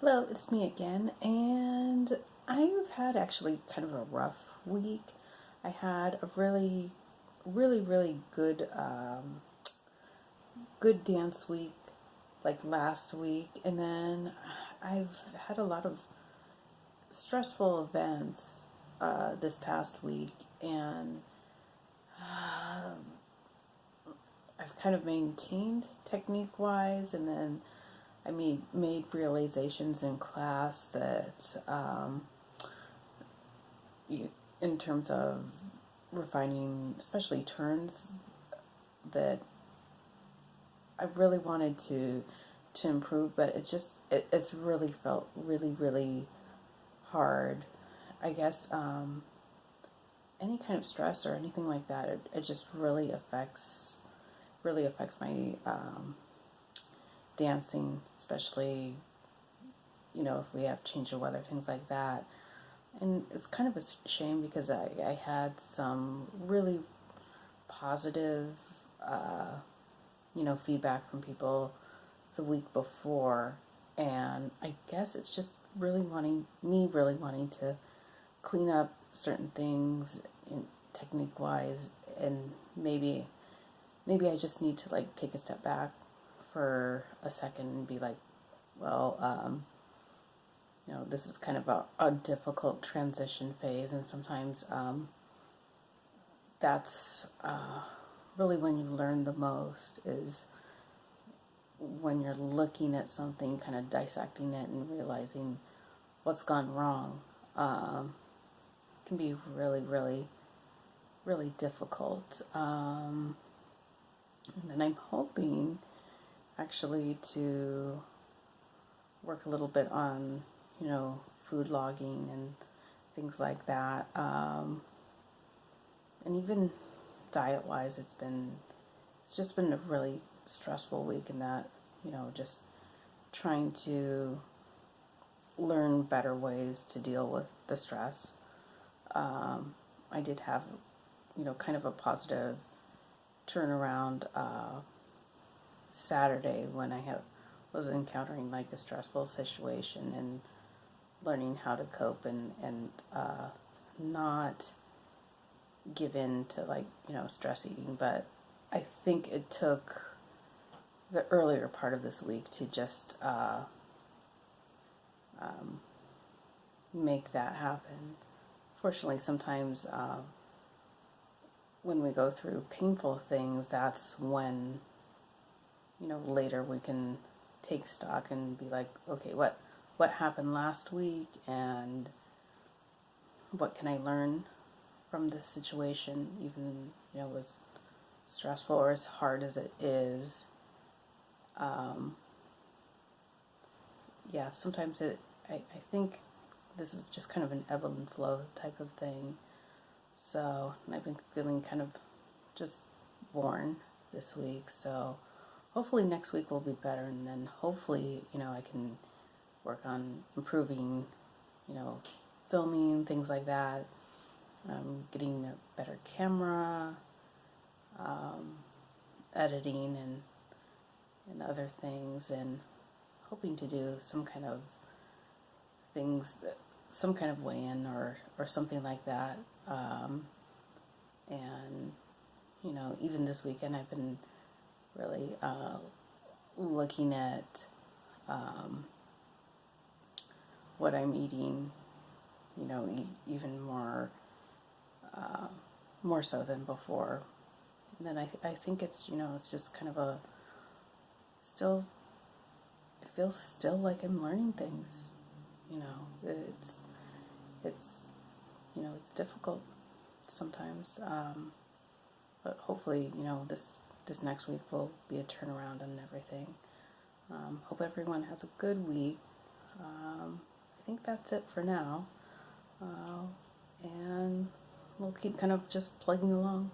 Hello, it's me again, and I've had actually kind of a rough week. I had a really good dance week, like last week, and then I've had a lot of stressful events this past week, and I've kind of maintained technique wise, and then I made realizations in class that in terms of refining, especially turns, that I really wanted to improve, but it's really felt really hard. I guess any kind of stress or anything like that, it just really affects my dancing, especially if we have change of weather, things like that. And it's kind of a shame because I had some really positive, feedback from people the week before, and I guess it's just really wanting to clean up certain things in technique wise, and maybe I just need to like take a step back for a second and be like, well, this is kind of a difficult transition phase, and sometimes that's really when you learn the most is when you're looking at something, kind of dissecting it and realizing what's gone wrong. Can be really difficult. And I'm hoping actually to work a little bit on, food logging and things like that. And even diet wise, it's just been a really stressful week in that, just trying to learn better ways to deal with the stress. I did have, kind of a positive turnaround Saturday when was encountering like a stressful situation and learning how to cope and not give in to like stress eating. But I think it took the earlier part of this week to just make that happen. Fortunately, sometimes when we go through painful things, that's when later we can take stock and be like, okay, what happened last week, and what can I learn from this situation, even as stressful or as hard as it is. Yeah, sometimes I think this is just kind of an ebb and flow type of thing. So, and I've been feeling kind of just worn this week. So, hopefully next week will be better, and then hopefully, I can work on improving, filming, things like that, getting a better camera, editing, and other things, and hoping to do some kind of some kind of weigh-in or something like that. And, even this weekend I've been really looking at what I'm eating, even more so than before. And then I think it's, it's just kind of it feels still like I'm learning things. It's it's difficult sometimes, but hopefully, this next week will be a turnaround and everything. Hope everyone has a good week. I think that's it for now, and we'll keep kind of just plugging along.